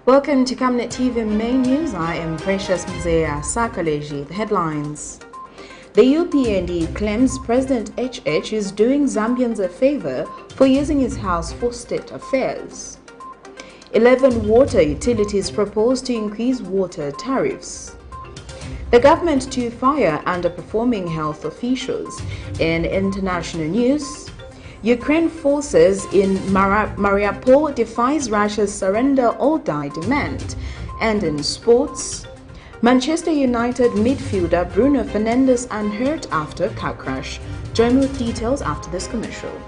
Welcome to Camnet TV Main News. I am Precious Mzea Sakaleji. The headlines. The UPND claims President HH is doing Zambians a favor for using his house for state affairs. 11 water utilities propose to increase water tariffs. The government to fire underperforming health officials. In international news, Ukraine forces in Mariupol defies Russia's surrender or die demand. And in sports, Manchester United midfielder Bruno Fernandes unhurt after car crash. Join me with details after this commercial.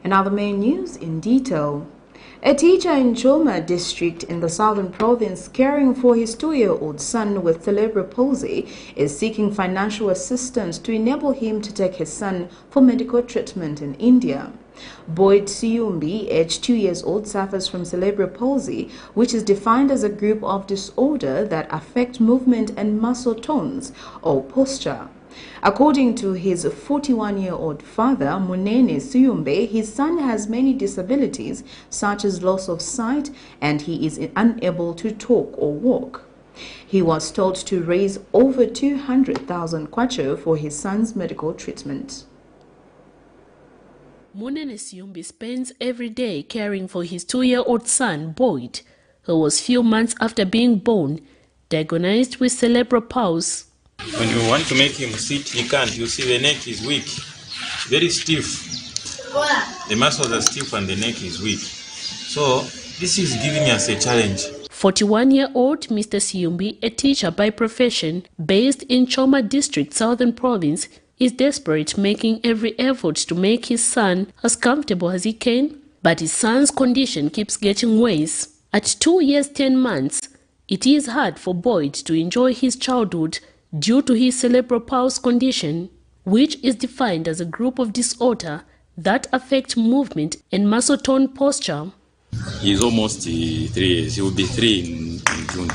And now the main news in detail. A teacher in Choma district in the southern province caring for his 2-year-old son with cerebral palsy is seeking financial assistance to enable him to take his son for medical treatment in India. Boyd Siyumbi, aged 2 years old, suffers from cerebral palsy, which is defined as a group of disorder that affect movement and muscle tones or posture. According to his 41-year-old father, Munene Siyumbe, his son has many disabilities such as loss of sight and he is unable to talk or walk. He was told to raise over 200,000 kwacha for his son's medical treatment. Munene Siyumbe spends every day caring for his 2-year-old son, Boyd, who was few months after being born, diagnosed with cerebral palsy. When you want to make him sit, he can't. You see the neck is weak, very stiff. The muscles are stiff and the neck is weak. So this is giving us a challenge. 41-year-old Mr. Siyumbi, a teacher by profession, based in Choma district, southern province, is desperate, making every effort to make his son as comfortable as he can. But his son's condition keeps getting worse. At 2 years 10 months, it is hard for Boyd to enjoy his childhood due to his cerebral palsy condition, which is defined as a group of disorder that affect movement and muscle tone posture. He is almost 3 years. He will be 3 in June.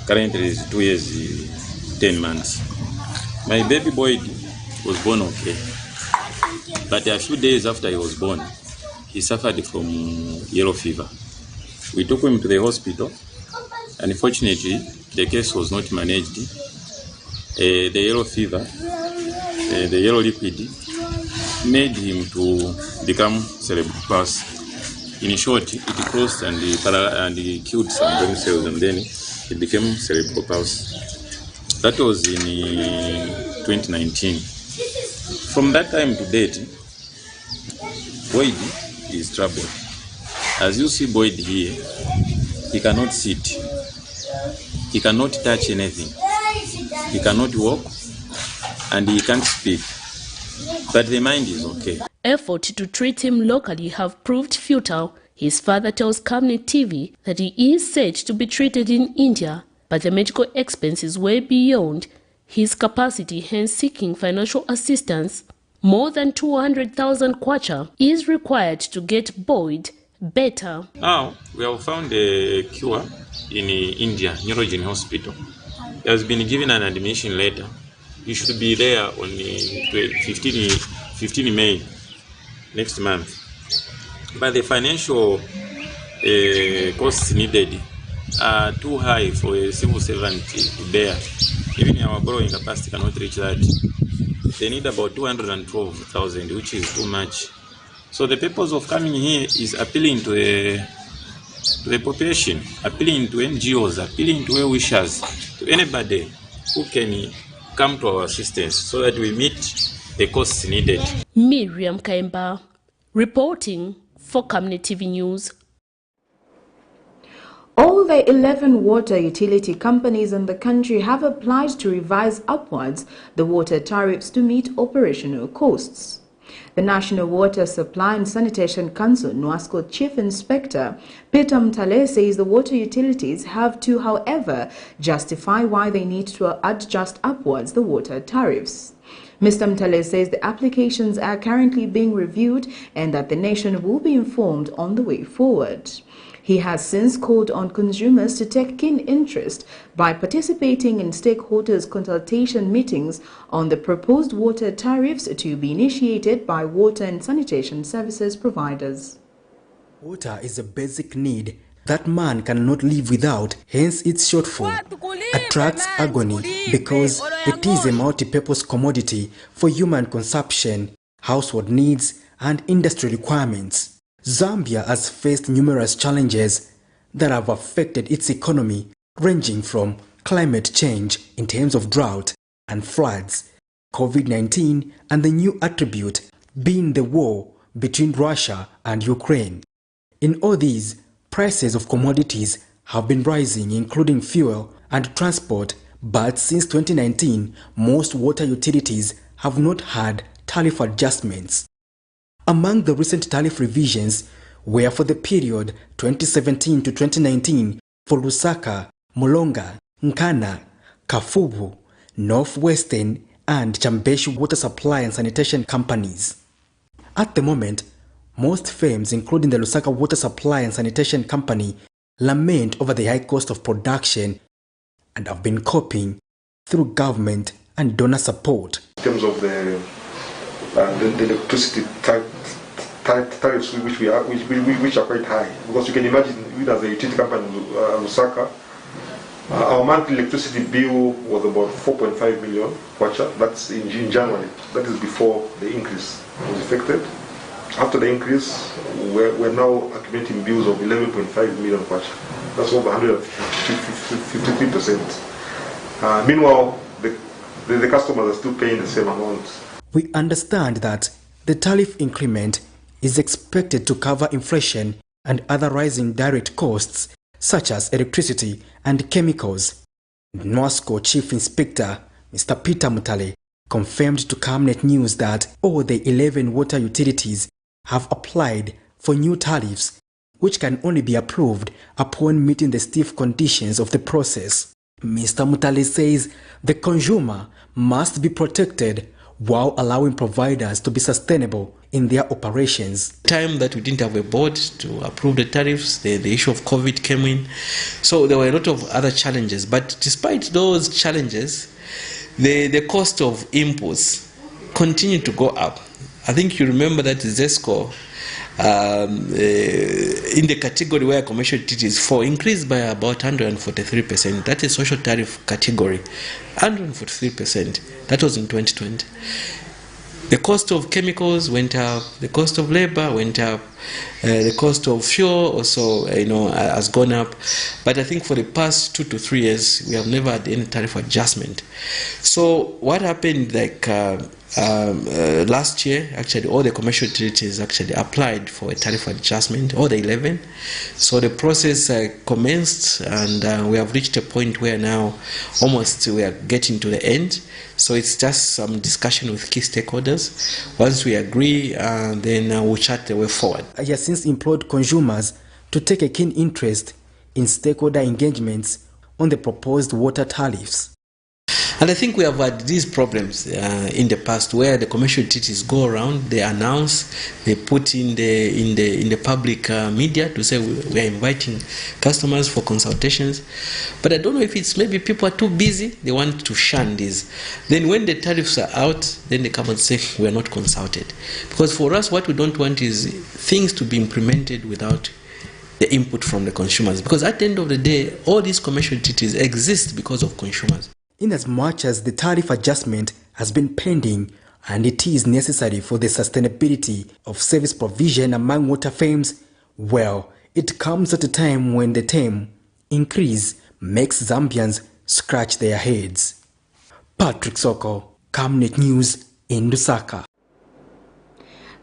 Currently he is 2 years 10 months. My baby Boyd was born okay, but a few days after he was born, he suffered from yellow fever. We took him to the hospital. Unfortunately, the case was not managed. The yellow fever, the yellow liquid, made him to become cerebral palsy. In short, it crossed and killed some brain cells, and then it became cerebral palsy. That was in 2019. From that time to date, Boyd is troubled. As you see Boyd here, he cannot sit. He cannot touch anything. He cannot walk and he can't speak. But the mind is okay. Efforts to treat him locally have proved futile. His father tells Camnet TV that he is said to be treated in India, but the medical expenses way beyond his capacity, hence seeking financial assistance. More than 200,000 kwacha is required to get Boyd better. Now, we have found a cure in India, Neurogen Hospital. He has been given an admission letter. He should be there on 15 May next month. But the financial costs needed are too high for a civil servant to bear. Even our borrowing capacity cannot reach that. They need about 212,000, which is too much. So the purpose of coming here is appealing to the population, appealing to NGOs, appealing to well-wishers, to anybody who can come to our assistance so that we meet the costs needed. Miriam Kaimba, reporting for Camnet TV News. All the 11 water utility companies in the country have applied to revise upwards the water tariffs to meet operational costs. The National Water Supply and Sanitation Council, NWASCO Chief Inspector Peter Mtale says the water utilities have to, however, justify why they need to adjust upwards the water tariffs. Mr. Mtale says the applications are currently being reviewed and that the nation will be informed on the way forward. He has since called on consumers to take keen interest by participating in stakeholders' consultation meetings on the proposed water tariffs to be initiated by water and sanitation services providers. Water is a basic need that man cannot live without, hence its shortfall attracts agony because it is a multi-purpose commodity for human consumption, household needs, and industry requirements. Zambia has faced numerous challenges that have affected its economy, ranging from climate change in terms of drought and floods, COVID-19, and the new attribute being the war between Russia and Ukraine. In all these, prices of commodities have been rising, including fuel and transport, but since 2019, most water utilities have not had tariff adjustments. Among the recent tariff revisions were for the period 2017 to 2019 for Lusaka, Mulonga, Nkana, Kafubu, Northwestern, and Chambeshi water supply and sanitation companies. At the moment, most firms, including the Lusaka Water Supply and Sanitation Company, lament over the high cost of production and have been coping through government and donor support. In terms of the electricity tariffs which are quite high, because you can imagine, we as a utility company in Lusaka, our monthly electricity bill was about 4.5 million kwacha. That's in January. That is before the increase was effected. After the increase, we're now accumulating bills of 11.5 million kwacha. That's over 153%. Meanwhile, the customers are still paying the same amount. We understand that the tariff increment is expected to cover inflation and other rising direct costs such as electricity and chemicals. NWASCO Chief Inspector Mr. Peter Mtale confirmed to Camnet News that all the 11 water utilities have applied for new tariffs, which can only be approved upon meeting the stiff conditions of the process. Mr. Mtale says the consumer must be protected while allowing providers to be sustainable in their operations. Time that we didn't have a board to approve the tariffs, the issue of COVID came in. So there were a lot of other challenges. But despite those challenges, the cost of inputs continued to go up. I think you remember that ZESCO, in the category where commercial utilities fall, increased by about 143%. That is social tariff category, 143%. That was in 2020. The cost of chemicals went up, the cost of labor went up, the cost of fuel also has gone up. But I think for the past 2 to 3 years, we have never had any tariff adjustment. So what happened, last year, actually, all the commercial utilities actually applied for a tariff adjustment, all the 11. So the process commenced, and we have reached a point where now almost we are getting to the end. So it's just some discussion with key stakeholders. Once we agree, then we'll chart the way forward. He has since implored consumers to take a keen interest in stakeholder engagements on the proposed water tariffs. And I think we have had these problems in the past, where the commercial utilities go around, they announce, they put in the public media to say we are inviting customers for consultations. But I don't know if it's maybe people are too busy, they want to shun this. Then when the tariffs are out, then they come and say we are not consulted. Because for us, what we don't want is things to be implemented without the input from the consumers, because at the end of the day, all these commercial treaties exist because of consumers. In as much as the tariff adjustment has been pending and it is necessary for the sustainability of service provision among water firms, well, it comes at a time when the term increase makes Zambians scratch their heads. Patrick Soko, Camnet News in Lusaka.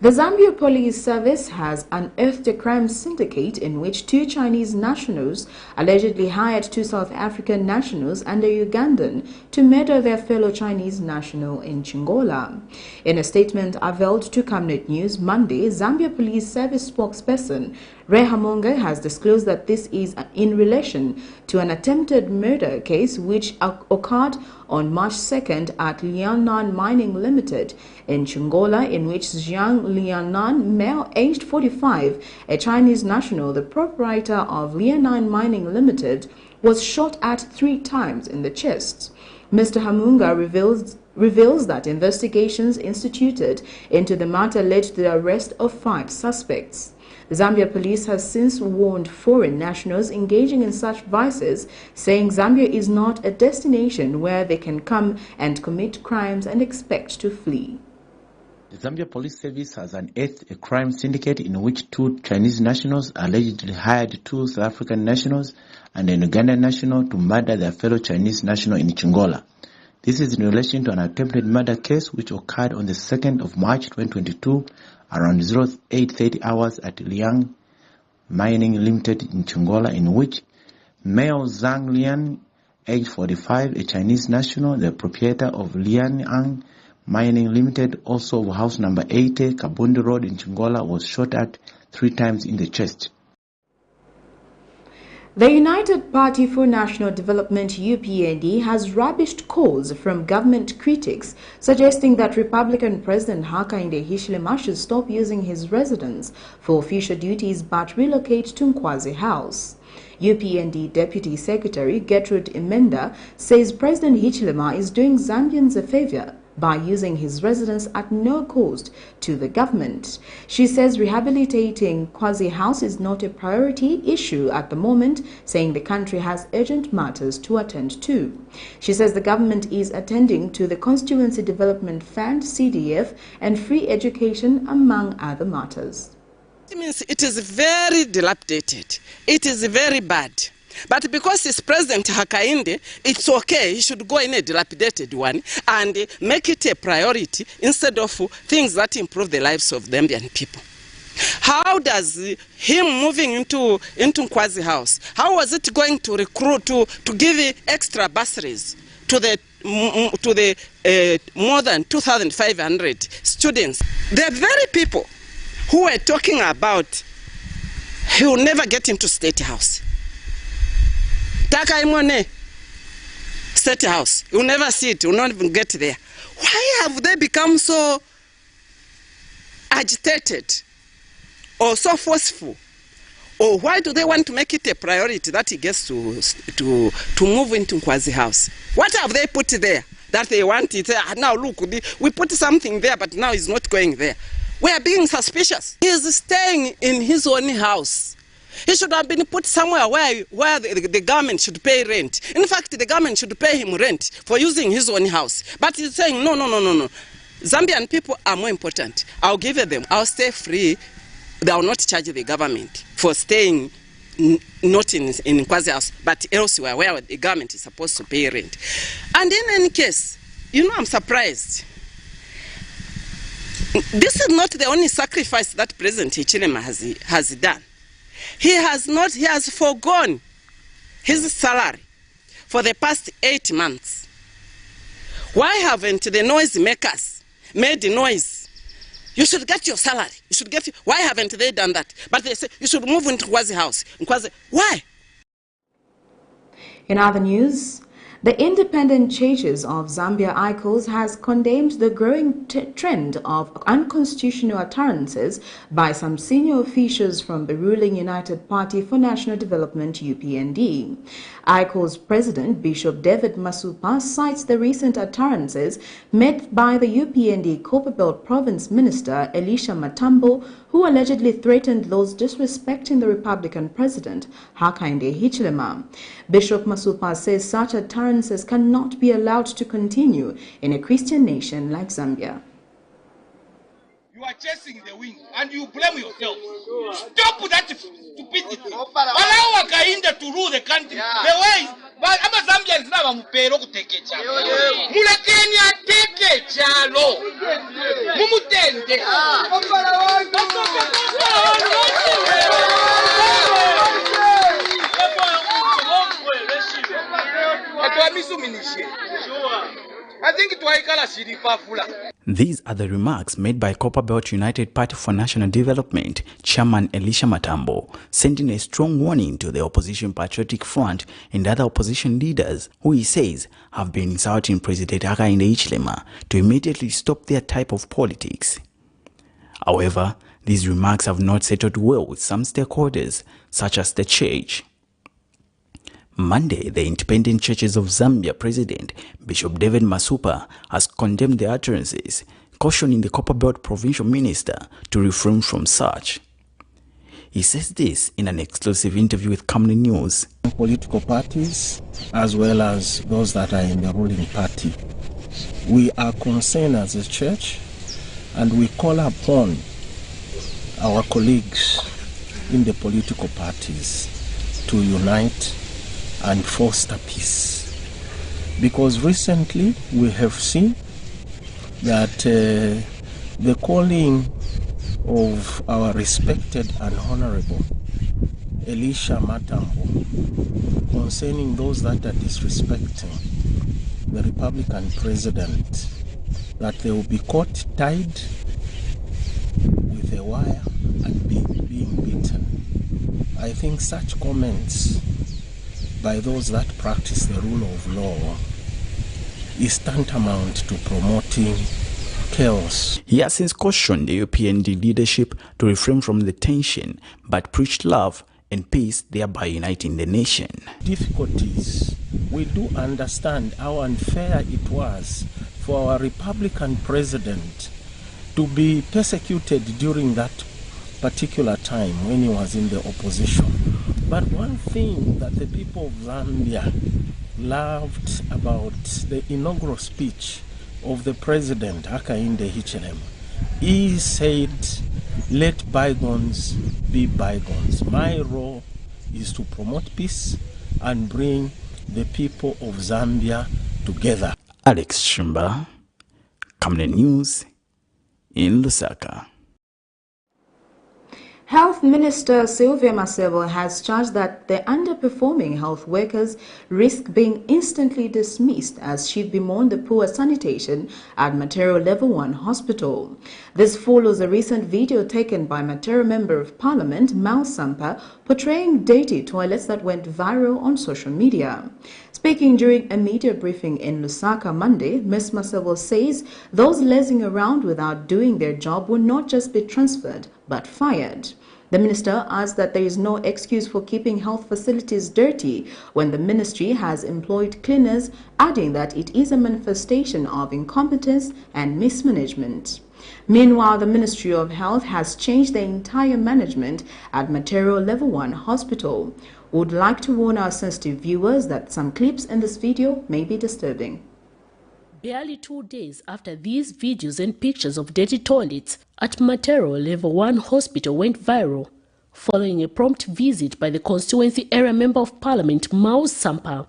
The Zambia Police Service has unearthed a crime syndicate in which 2 Chinese nationals allegedly hired 2 South African nationals and a Ugandan to murder their fellow Chinese national in Chingola. In a statement unveiled to Camnet News Monday, Zambia Police Service spokesperson Rehamonga has disclosed that this is in relation to an attempted murder case which occurred on March 2nd at Lianan Mining Limited in Chingola, in which Zhang Lianan, male aged 45, a Chinese national, the proprietor of Lianan Mining Limited, was shot at 3 times in the chest. Mr. Hamunga reveals that investigations instituted into the matter led to the arrest of 5 suspects. The Zambia police has since warned foreign nationals engaging in such vices, saying Zambia is not a destination where they can come and commit crimes and expect to flee. The Zambia Police Service has unearthed a crime syndicate in which 2 Chinese nationals allegedly hired 2 South African nationals and an Ugandan national to murder their fellow Chinese national in Chingola. This is in relation to an attempted murder case which occurred on the 2nd of March 2022 around 08:30 hours at Liang Mining Limited in Chingola, in which male Zhang Lian, age 45, a Chinese national, the proprietor of Liang Mining Limited, also of house number 80, Kabundi Road in Chingola, was shot at 3 times in the chest. The United Party for National Development UPND has rubbished calls from government critics suggesting that Republican President Hakainde Hichilema should stop using his residence for official duties but relocate to Nkwazi House. UPND Deputy Secretary Gertrude Emenda says President Hichilema is doing Zambians a favor by using his residence at no cost to the government. She says rehabilitating Nkwazi House is not a priority issue at the moment, saying the country has urgent matters to attend to. She says the government is attending to the Constituency Development Fund, CDF, and free education, among other matters. It means it is very dilapidated. It is very bad. But because it's President Hakainde, it's okay. He should go in a dilapidated one and make it a priority instead of things that improve the lives of the Zambian people. How does him moving into Nkwazi House, how was it going to recruit, to give extra bursaries to the more than 2,500 students? The very people who were talking about he will never get into State House. Takaimone, State House, you'll never see it, you'll not even get there. Why have they become so agitated or so forceful? Or why do they want to make it a priority that he gets to move into Nkwazi House? What have they put there that they want it? Now look, we put something there, but now he's not going there. We are being suspicious. He is staying in his own house. He should have been put somewhere where the government should pay rent. In fact, the government should pay him rent for using his own house. But he's saying, no. Zambian people are more important. I'll give it them. I'll stay free. They will not charge the government for staying not in Nkwazi House, but elsewhere where the government is supposed to pay rent. And in any case, I'm surprised. This is not the only sacrifice that President Hichilema has done. He has forgone his salary for the past 8 months. Why haven't the noise makers made the noise? You should get your salary. Why haven't they done that? But they say you should move into Nkwazi House. Why? In other news, The Independent Churches of Zambia ICOS has condemned the growing trend of unconstitutional utterances by some senior officials from the ruling United Party for National Development UPND. ICOS President Bishop David Masupa cites the recent utterances made by the UPND Copperbelt Province Minister Elisha Matambo, who allegedly threatened those disrespecting the Republican President Hakainde Hichilema. Bishop Masupa says such utterances cannot be allowed to continue in a Christian nation like Zambia. You are chasing the wind and you blame yourself. Stop that stupidity. Allow Hakainde to rule the country the way. But I'm Zambians now. Mupero kuteke chalo. Mulekeni ateke chalo. Mumutende. I think These are the remarks made by Copperbelt United Party for National Development Chairman Elisha Matambo, sending a strong warning to the Opposition Patriotic Front and other opposition leaders who he says have been insulting President Hakainde Hichilema to immediately stop their type of politics. However, these remarks have not settled well with some stakeholders, such as the church. Monday, the Independent Churches of Zambia President Bishop David Masupa has condemned the utterances, cautioning the Copperbelt Provincial Minister to refrain from such. He says this in an exclusive interview with Camnet News. Political parties, as well as those that are in the ruling party, we are concerned as a church, and we call upon our colleagues in the political parties to unite and foster peace, because recently we have seen that the calling of our respected and honorable Elisha Matambo concerning those that are disrespecting the Republican president, that they will be caught tied with a wire and being beaten. I think such comments by those that practice the rule of law is tantamount to promoting chaos. He has since cautioned the UPND leadership to refrain from the tension but preach love and peace, thereby uniting the nation. Difficulties. We do understand how unfair it was for our Republican president to be persecuted during that particular time when he was in the opposition. But one thing that the people of Zambia loved about the inaugural speech of the president Hakainde Hichilema, he said, let bygones be bygones. My role is to promote peace and bring the people of Zambia together. Alex Shimba, Camnet News in Lusaka. Health Minister Sylvia Masebo has charged that the underperforming health workers risk being instantly dismissed as she bemoaned the poor sanitation at Matero Level 1 Hospital. This follows a recent video taken by Matero Member of Parliament Mal Sampa portraying dirty toilets that went viral on social media. Speaking during a media briefing in Lusaka Monday, Ms. Masebo says those lazing around without doing their job will not just be transferred but fired. The minister adds that there is no excuse for keeping health facilities dirty when the ministry has employed cleaners, adding that it is a manifestation of incompetence and mismanagement. Meanwhile, the Ministry of Health has changed the entire management at Matero Level 1 Hospital. We would like to warn our sensitive viewers that some clips in this video may be disturbing. Barely 2 days after these videos and pictures of dirty toilets at Matero Level 1 Hospital went viral, following a prompt visit by the Constituency Area Member of Parliament Mao Sampa,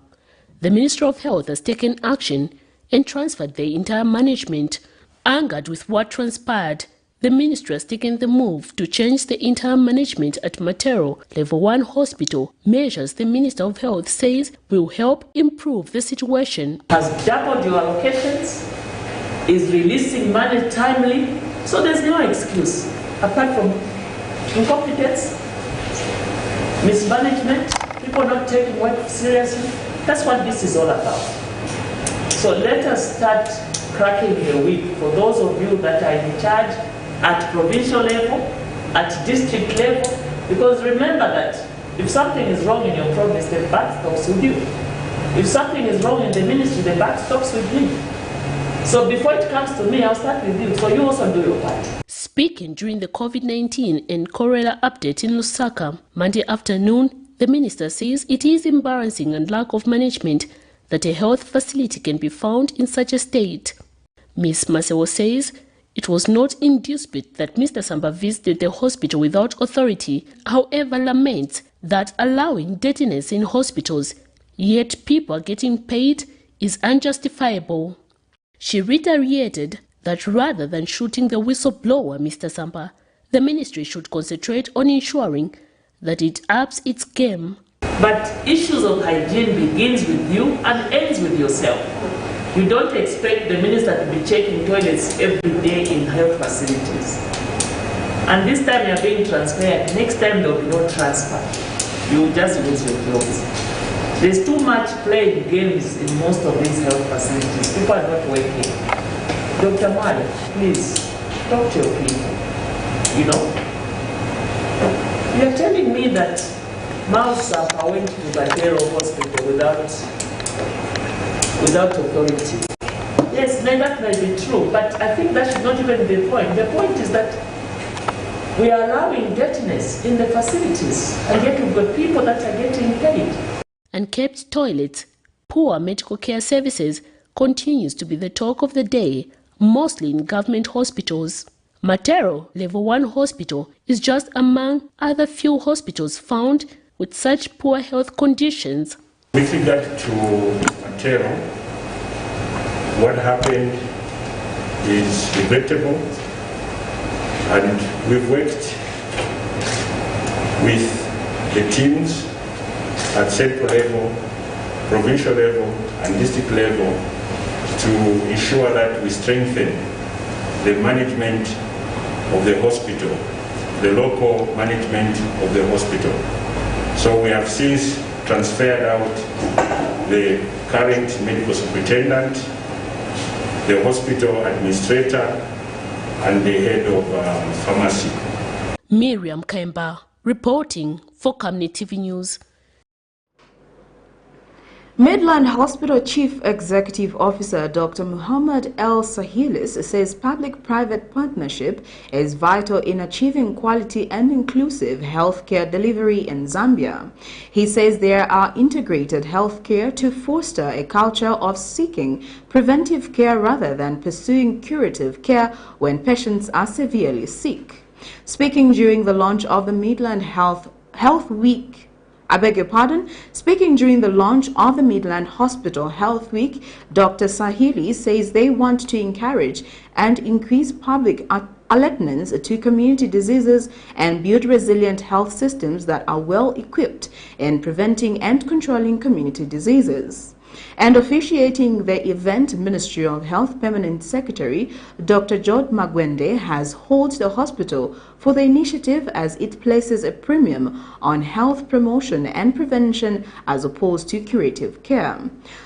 the Minister of Health has taken action and transferred the entire management. Angered with what transpired, the ministry has taken the move to change the entire management at Matero Level 1 Hospital, measures the Minister of Health says will help improve the situation. Has doubled your allocations, is releasing money timely, so there's no excuse apart from incompetence, mismanagement, people not taking work seriously. That's what this is all about. So let us start cracking the whip for those of you that are in charge at provincial level, at district level, because remember that if something is wrong in your province, the buck stops with you. If something is wrong in the ministry, the buck stops with me. So before it comes to me, I'll start with you. So you also do your part. Speaking during the COVID-19 and cholera update in Lusaka Monday afternoon, the minister says it is embarrassing and lack of management that a health facility can be found in such a state. Ms. Masewo says it was not in dispute that Mr. Samba visited the hospital without authority, however laments that allowing dirtiness in hospitals, yet people are getting paid, is unjustifiable. She reiterated that rather than shooting the whistleblower, Mr. Samba, the ministry should concentrate on ensuring that it ups its game. But issues of hygiene begins with you and ends with yourself. You don't expect the minister to be checking toilets every day in health facilities. And this time you're being transferred. Next time there will be no transfer. You will just lose your jobs. There's too much playing games in most of these health facilities. People are not working. Dr. Mali, please, talk to your people. You know? You're telling me that Mausa went to Batero Hospital without authority. Yes, that may be true, but I think that should not even be the point. The point is that we are allowing dirtiness in the facilities, and yet we've got people that are getting paid. Unkept toilets, poor medical care services continues to be the talk of the day, mostly in government hospitals. Matero Level 1 Hospital is just among other few hospitals found with such poor health conditions. With regard to Matero, what happened is regrettable, and we've worked with the teams at central level, provincial level, and district level to ensure that we strengthen the management of the hospital, the local management of the hospital. So we have since transferred out the current medical superintendent, the hospital administrator, and the head of pharmacy. Miriam Kemba reporting for Camnet TV News. Midland Hospital Chief Executive Officer Dr. Muhammad El Sahilis says public-private partnership is vital in achieving quality and inclusive healthcare delivery in Zambia. He says there are integrated healthcare to foster a culture of seeking preventive care rather than pursuing curative care when patients are severely sick. Speaking during the launch of the Midland Health Week, Speaking during the launch of the Midland Hospital Health Week, Dr. Sahili says they want to encourage and increase public alertness to community diseases and build resilient health systems that are well equipped in preventing and controlling community diseases. And officiating the event, Ministry of Health Permanent Secretary Dr. George Magwende has hailed the hospital for the initiative as it places a premium on health promotion and prevention as opposed to curative care.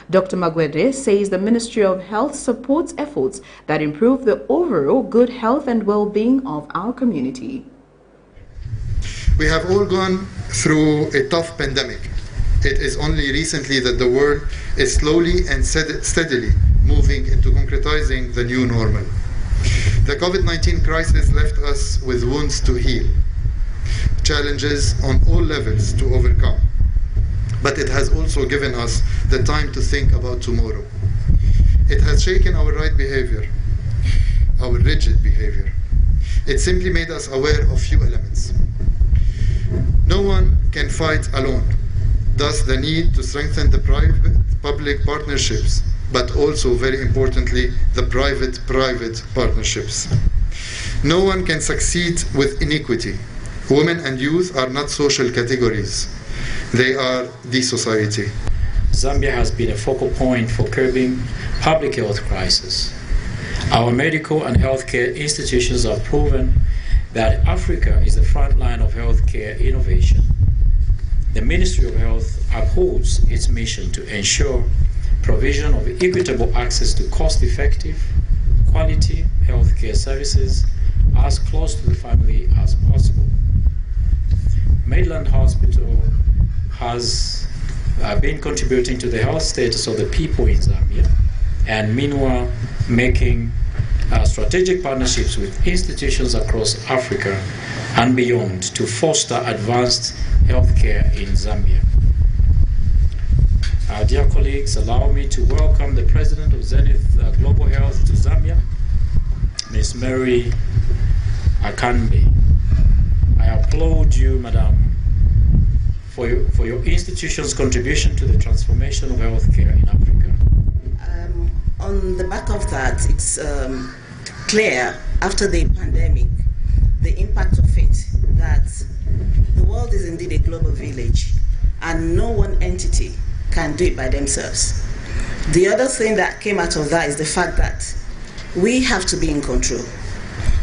Dr. Magwende says the Ministry of Health supports efforts that improve the overall good health and well-being of our community. We have all gone through a tough pandemic. It is only recently that the world is slowly and steadily moving into concretizing the new normal. The COVID-19 crisis left us with wounds to heal, challenges on all levels to overcome. But it has also given us the time to think about tomorrow. It has shaken our right behavior, our rigid behavior. It simply made us aware of few elements. No one can fight alone. Thus, the need to strengthen the private-public partnerships, but also, very importantly, the private-private partnerships. No one can succeed with inequity. Women and youth are not social categories. They are the society. Zambia has been a focal point for curbing public health crisis. Our medical and healthcare institutions have proven that Africa is the front line of healthcare innovation. the Ministry of Health upholds its mission to ensure provision of equitable access to cost-effective, quality healthcare services as close to the family as possible. Midland Hospital has been contributing to the health status of the people in Zambia, and meanwhile making strategic partnerships with institutions across Africa and beyond to foster advanced healthcare in Zambia. Dear colleagues, allow me to welcome the President of Zenith Global Health to Zambia, Ms. Mary Akanbe. I applaud you, Madam, for your institution's contribution to the transformation of healthcare in Africa. On the back of that, it's clear after the pandemic, the impact of it, that the world is indeed a global village and no one entity can do it by themselves. The other thing that came out of that is the fact that we have to be in control.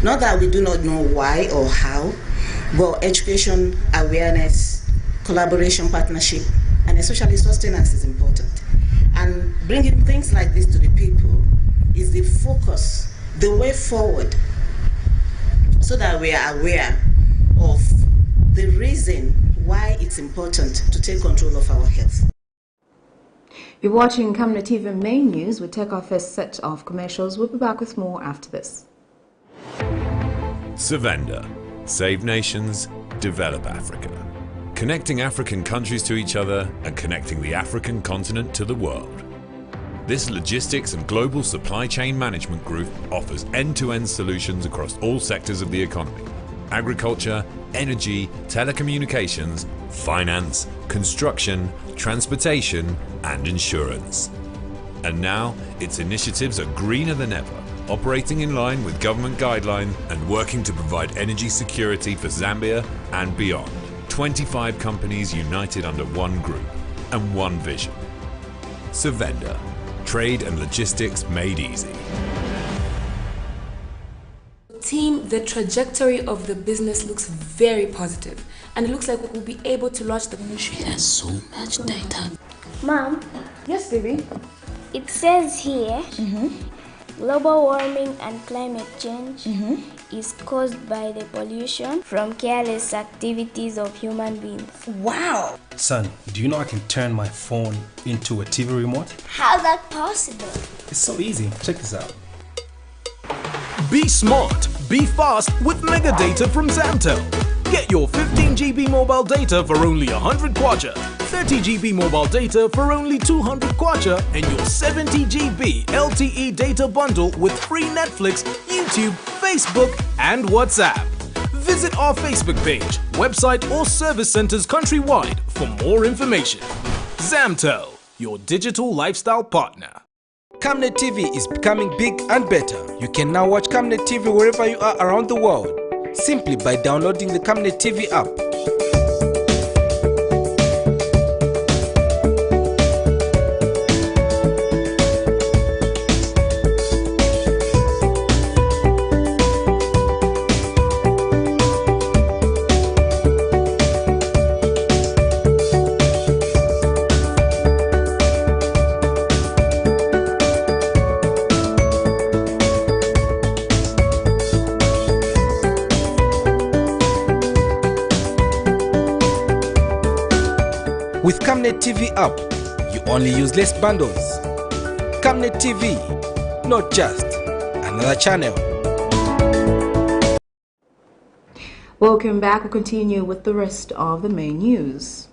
Not that we do not know why or how, but education, awareness, collaboration, partnership, and especially sustenance is important. And bringing things like this to the people is the focus, the way forward, so that we are aware of the reason why it's important to take control of our health. You're watching Camnet TV Main News. We take our first set of commercials. We'll be back with more after this. Savenda. Save nations, develop Africa. Connecting African countries to each other and connecting the African continent to the world. This logistics and global supply chain management group offers end-to-end solutions across all sectors of the economy: agriculture, energy, telecommunications, finance, construction, transportation, and insurance. And now, its initiatives are greener than ever, operating in line with government guidelines and working to provide energy security for Zambia and beyond. 25 companies united under one group and one vision. Savenda. Trade and logistics made easy. Team, the trajectory of the business looks very positive, and it looks like we'll be able to launch the ministry. Has so much data. Mom. Yes, baby. It says here, global warming and climate change is caused by the pollution from careless activities of human beings. Wow! Son, do you know I can turn my phone into a TV remote? How's that possible? It's so easy. Check this out. Be smart, be fast with mega data from Zamtel. Get your 15 GB mobile data for only 100 kwacha, 30 GB mobile data for only 200 kwacha, and your 70 GB LTE data bundle with free Netflix, YouTube, Facebook, and WhatsApp. Visit our Facebook page, website, or service centers countrywide for more information. Zamtel, your digital lifestyle partner. Camnet TV is becoming big and better. You can now watch Camnet TV wherever you are around the world, simply by downloading the Camnet TV app. With Camnet TV app, you only use less bundles. Camnet TV, not just another channel. Welcome back. We'll continue with the rest of the main news.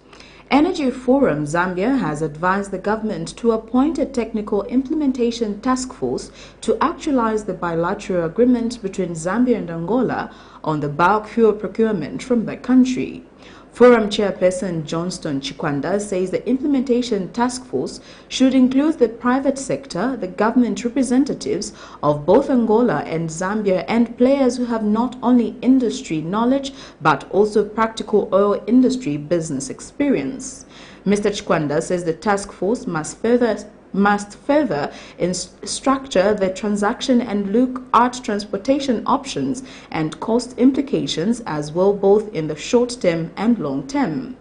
Energy Forum Zambia has advised the government to appoint a technical implementation task force to actualize the bilateral agreement between Zambia and Angola on the bulk fuel procurement from the country. Forum Chairperson Johnston Chikwanda says the implementation task force should include the private sector, the government representatives of both Angola and Zambia, and players who have not only industry knowledge but also practical oil industry business experience. Mr. Chikwanda says the task force must further must further structure the transaction and look at transportation options and cost implications as well, both in the short term and long term.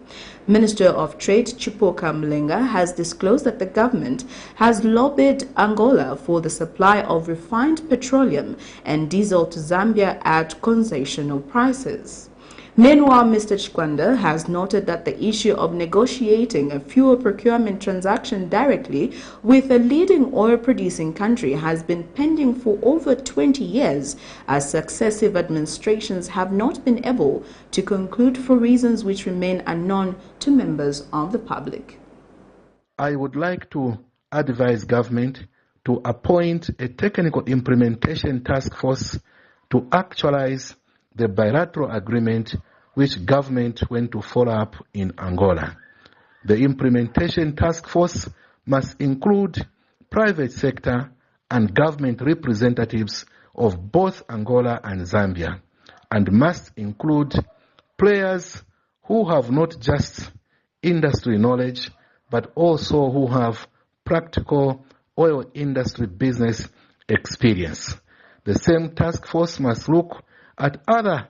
Minister of Trade Chipoka Mlenga has disclosed that the government has lobbied Angola for the supply of refined petroleum and diesel to Zambia at concessional prices. Meanwhile, Mr. Chikwanda has noted that the issue of negotiating a fuel procurement transaction directly with a leading oil-producing country has been pending for over 20 years, as successive administrations have not been able to conclude for reasons which remain unknown to members of the public. I would like to advise government to appoint a technical implementation task force to actualize the bilateral agreement which government went to follow up in Angola. The implementation task force must include private sector and government representatives of both Angola and Zambia, and must include players who have not just industry knowledge, but also who have practical oil industry business experience. The same task force must look at other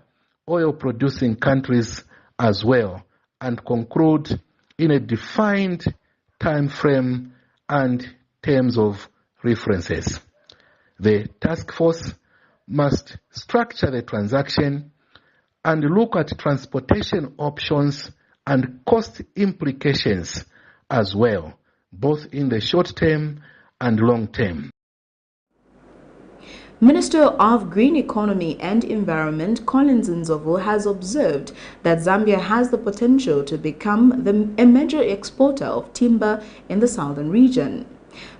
oil-producing countries as well and conclude in a defined time frame and terms of references. The task force must structure the transaction and look at transportation options and cost implications as well, both in the short term and long term. Minister of Green Economy and Environment Collins Nzovu has observed that Zambia has the potential to become a major exporter of timber in the southern region.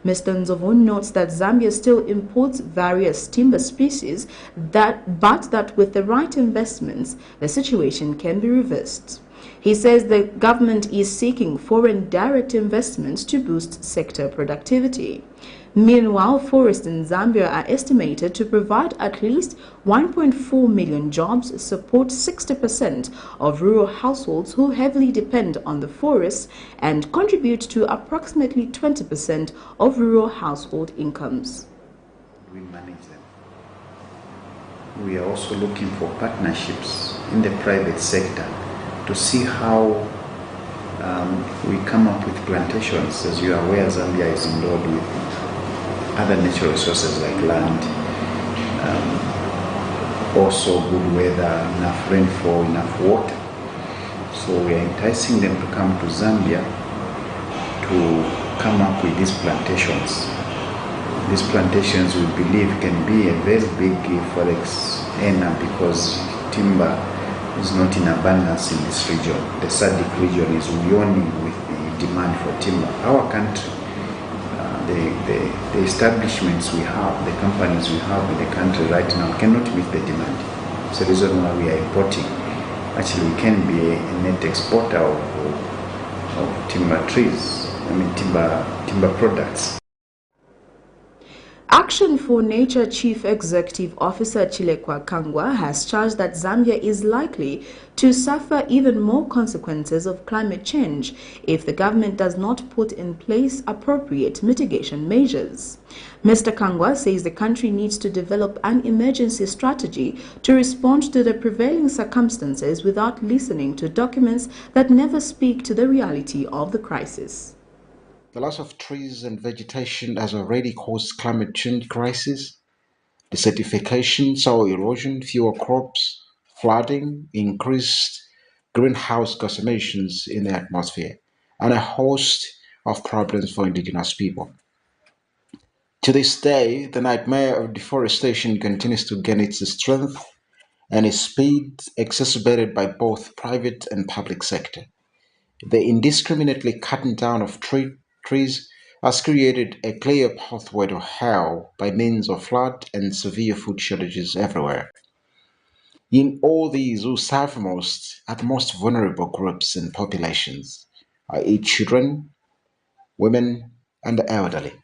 Mr. Nzovu notes that Zambia still imports various timber species, but that with the right investments, the situation can be reversed. He says the government is seeking foreign direct investments to boost sector productivity. Meanwhile, forests in Zambia are estimated to provide at least 1.4 million jobs, support 60% of rural households who heavily depend on the forests, and contribute to approximately 20% of rural household incomes. We manage them. We are also looking for partnerships in the private sector to see how we come up with plantations. As you are aware, Zambia is endowed with other natural resources like land, also good weather, enough rainfall, enough water. So we are enticing them to come to Zambia to come up with these plantations. These plantations, we believe, can be a very big forex earner because timber is not in abundance in this region. The SADC region is yawning with the demand for timber. Our country, the establishments we have, the companies we have in the country right now cannot meet the demand. It's the reason why we are importing. Actually, we can be a net exporter of timber trees, timber products. Action for Nature Chief Executive Officer Chilekwa Kangwa has charged that Zambia is likely to suffer even more consequences of climate change if the government does not put in place appropriate mitigation measures. Mr. Kangwa says the country needs to develop an emergency strategy to respond to the prevailing circumstances without listening to documents that never speak to the reality of the crisis. The loss of trees and vegetation has already caused climate change crisis, desertification, soil erosion, fewer crops, flooding, increased greenhouse gas emissions in the atmosphere, and a host of problems for indigenous people. To this day, the nightmare of deforestation continues to gain its strength and its speed, exacerbated by both private and public sector. The indiscriminately cutting down of trees has created a clear pathway to hell by means of flood and severe food shortages everywhere. In all these, who suffer most are the most vulnerable groups and populations, i.e. children, women, and the elderly.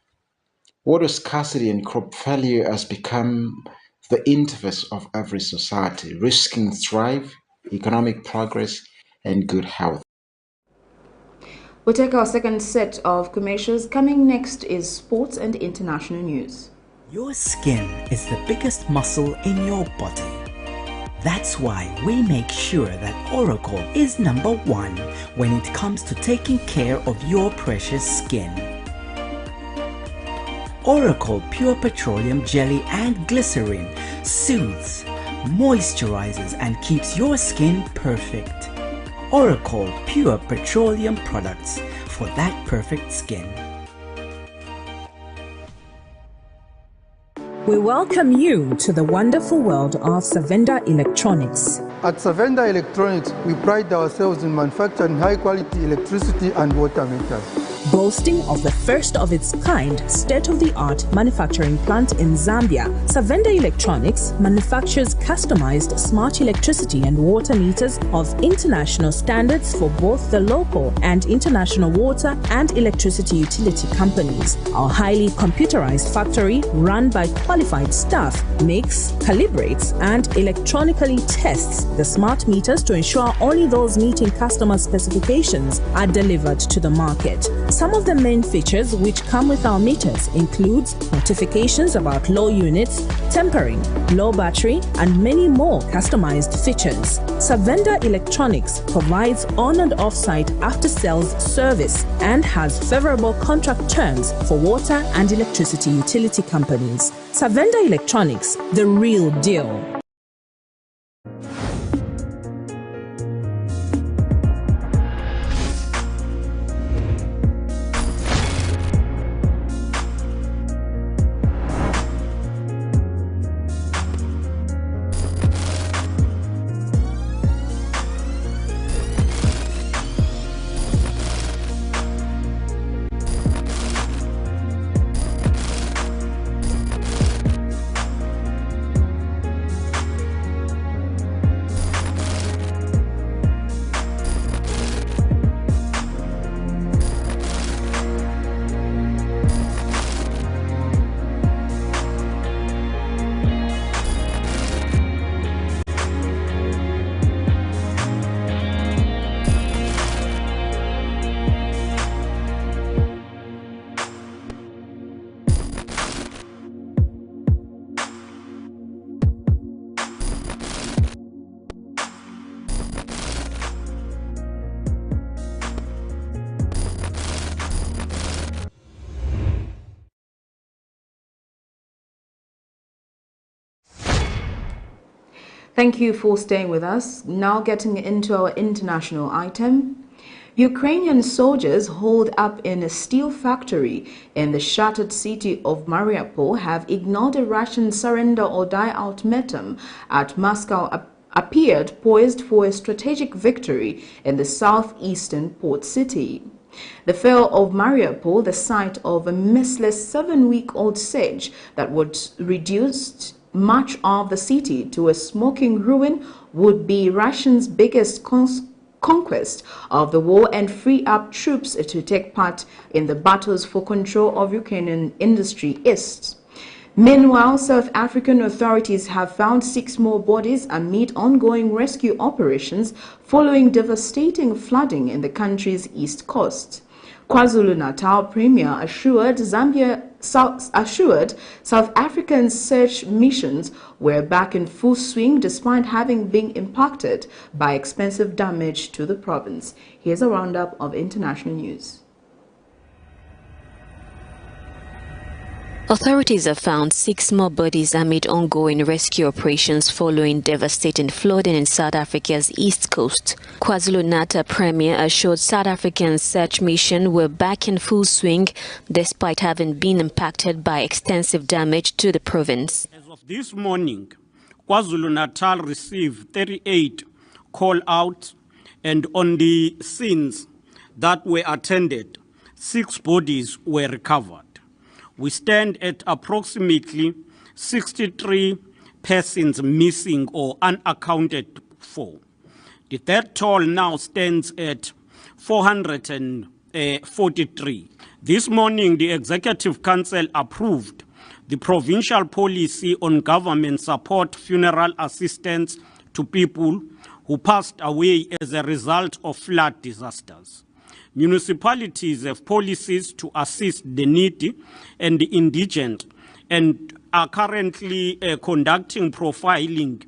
Water scarcity and crop failure has become the interface of every society, risking thrive, economic progress, and good health. We'll take our second set of commercials. Coming next is sports and international news. Your skin is the biggest muscle in your body. That's why we make sure that Oracle is #1 when it comes to taking care of your precious skin. Oracle Pure Petroleum Jelly and Glycerin soothes, moisturizes and keeps your skin perfect. Oracle Pure Petroleum products for that perfect skin. We welcome you to the wonderful world of Savenda Electronics. At Savenda Electronics, we pride ourselves in manufacturing high-quality electricity and water meters. Boasting of the first of its kind state-of-the-art manufacturing plant in Zambia, Savenda Electronics manufactures customized smart electricity and water meters of international standards for both the local and international water and electricity utility companies. Our highly computerized factory, run by qualified staff, makes, calibrates, and electronically tests the smart meters to ensure only those meeting customer specifications are delivered to the market. Some of the main features which come with our meters includes notifications about low units, tempering, low battery, and many more customized features. Savenda Electronics provides on and off-site after-sales service and has favorable contract terms for water and electricity utility companies. Savenda Electronics, the real deal. Thank you for staying with us. Now getting into our international item. Ukrainian soldiers holed up in a steel factory in the shattered city of Mariupol have ignored a Russian surrender or die ultimatum at Moscow appeared poised for a strategic victory in the southeastern port city. The fall of Mariupol, the site of a merciless 7-week-old siege that would reduce much of the city to a smoking ruin, would be Russia's biggest conquest of the war and free up troops to take part in the battles for control of Ukrainian industry east. Meanwhile, South African authorities have found 6 more bodies amid ongoing rescue operations following devastating flooding in the country's east coast. KwaZulu-Natal Premier assured South African search missions were back in full swing despite having been impacted by extensive damage to the province. Here's a roundup of international news. Authorities have found 6 more bodies amid ongoing rescue operations following devastating flooding in South Africa's east coast. KwaZulu-Natal Premier assured South African search mission were back in full swing despite having been impacted by extensive damage to the province. As of this morning, KwaZulu-Natal received 38 call-outs, and on the scenes that were attended, 6 bodies were recovered. We stand at approximately 63 persons missing or unaccounted for. The death toll now stands at 443. This morning, the Executive Council approved the provincial policy on government support funeral assistance to people who passed away as a result of flood disasters. Municipalities have policies to assist the needy and the indigent and are currently conducting profiling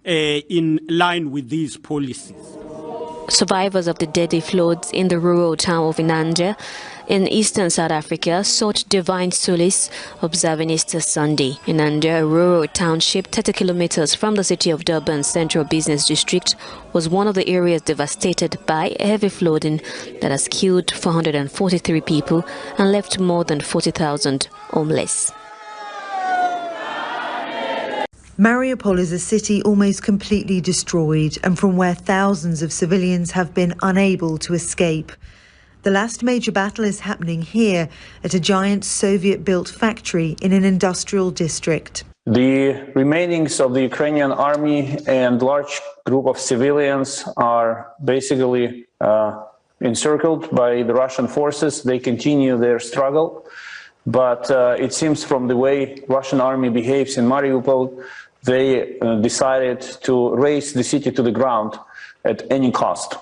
in line with these policies. Survivors of the deadly floods in the rural town of Inanda in eastern South Africa sought divine solace observing Easter Sunday. Inanda, a rural township 30 kilometers from the city of Durban's central business district, was one of the areas devastated by heavy flooding that has killed 443 people and left more than 40,000 homeless. Mariupol is a city almost completely destroyed and from where thousands of civilians have been unable to escape. The last major battle is happening here at a giant Soviet-built factory in an industrial district. The remainings of the Ukrainian army and large group of civilians are basically encircled by the Russian forces. They continue their struggle, but it seems from the way Russian army behaves in Mariupol, they decided to raze the city to the ground at any cost.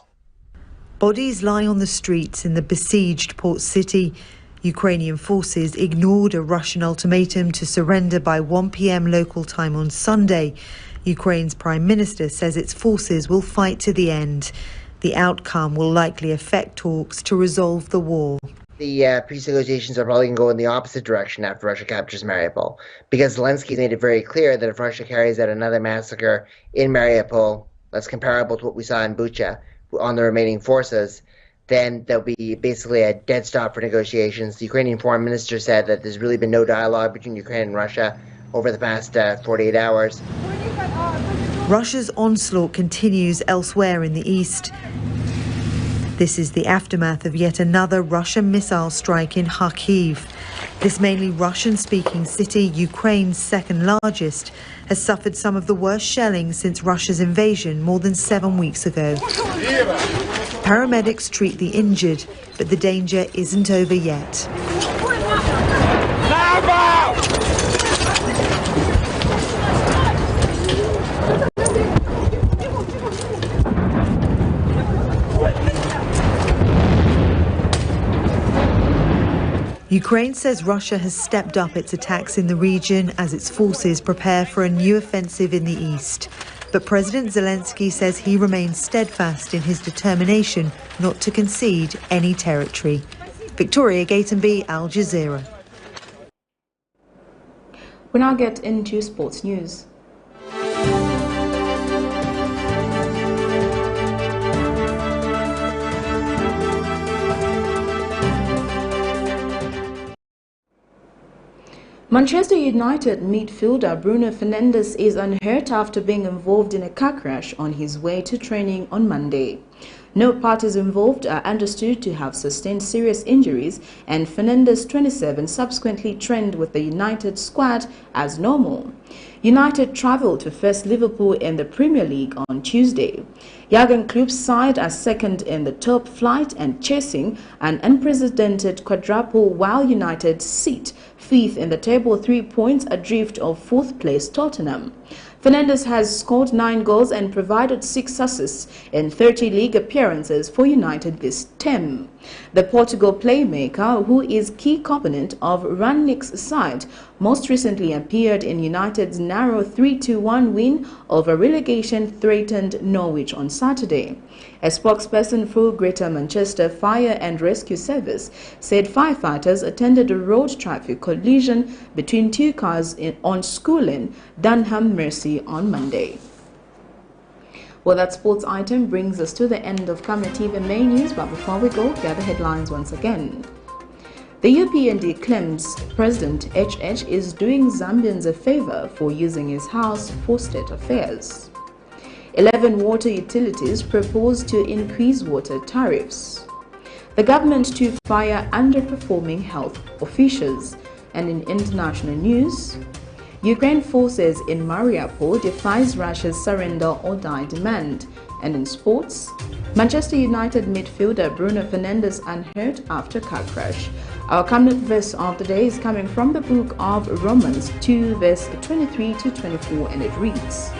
Bodies lie on the streets in the besieged port city. Ukrainian forces ignored a Russian ultimatum to surrender by 1 p.m. local time on Sunday. Ukraine's Prime Minister says its forces will fight to the end. The outcome will likely affect talks to resolve the war. The peace negotiations are probably going to go in the opposite direction after Russia captures Mariupol, because Zelensky's made it very clear that if Russia carries out another massacre in Mariupol that's comparable to what we saw in Bucha on the remaining forces, then there'll be basically a dead stop for negotiations. The Ukrainian foreign minister said that there's really been no dialogue between Ukraine and Russia over the past 48 hours. Russia's onslaught continues elsewhere in the east. This is the aftermath of yet another Russian missile strike in Kharkiv. This mainly Russian-speaking city, Ukraine's second largest, has suffered some of the worst shelling since Russia's invasion more than 7 weeks ago. Paramedics treat the injured, but the danger isn't over yet. Ukraine says Russia has stepped up its attacks in the region as its forces prepare for a new offensive in the east. But President Zelensky says he remains steadfast in his determination not to concede any territory. Victoria Gatenby, Al Jazeera. We now get into sports news. Manchester United midfielder Bruno Fernandes is unhurt after being involved in a car crash on his way to training on Monday. No parties involved are understood to have sustained serious injuries, and Fernandes, 27, subsequently trained with the United squad as normal. United travelled to face Liverpool in the Premier League on Tuesday. Jurgen Klopp's side are second in the top flight and chasing an unprecedented quadruple, while United sit fifth in the table, 3 points adrift of fourth-place Tottenham. Fernandes has scored 9 goals and provided 6 assists in 30 league appearances for United this term. The Portugal playmaker, who is key component of Rangnick's side, most recently appeared in United's narrow 3-1 win over relegation-threatened Norwich on Saturday. A spokesperson for Greater Manchester Fire and Rescue Service said firefighters attended a road traffic collision between 2 cars on Schooling, Dunham Mercy on Monday. Well, that sports item brings us to the end of Camnet TV main news, but before we go, here are the headlines once again. The UPND claims President HH is doing Zambians a favor for using his house for state affairs. 11 water utilities propose to increase water tariffs. The government to fire underperforming health officials. And in international news, Ukraine forces in Mariupol defies Russia's surrender or die demand. And in sports, Manchester United midfielder Bruno Fernandes unhurt after car crash. Our Camnet verse of the day is coming from the book of Romans 2 verse 23 to 24, and it reads,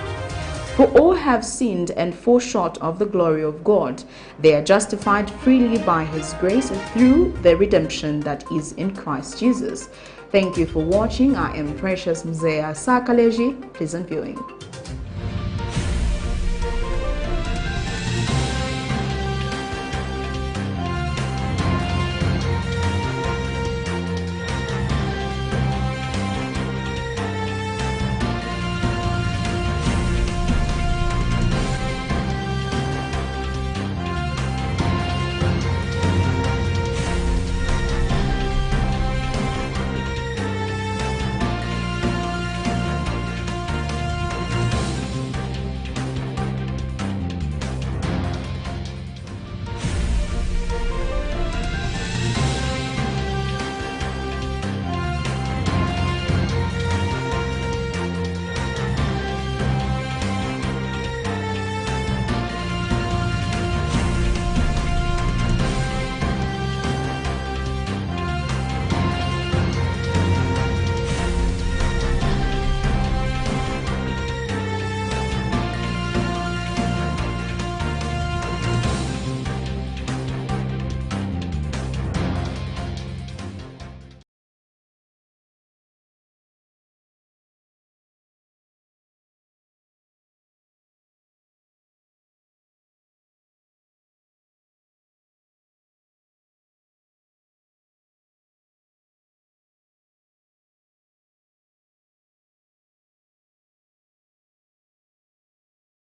For all have sinned and fall short of the glory of God. They are justified freely by His grace through the redemption that is in Christ Jesus. Thank you for watching. I am Precious Mzea Sakaleji. Pleasant viewing.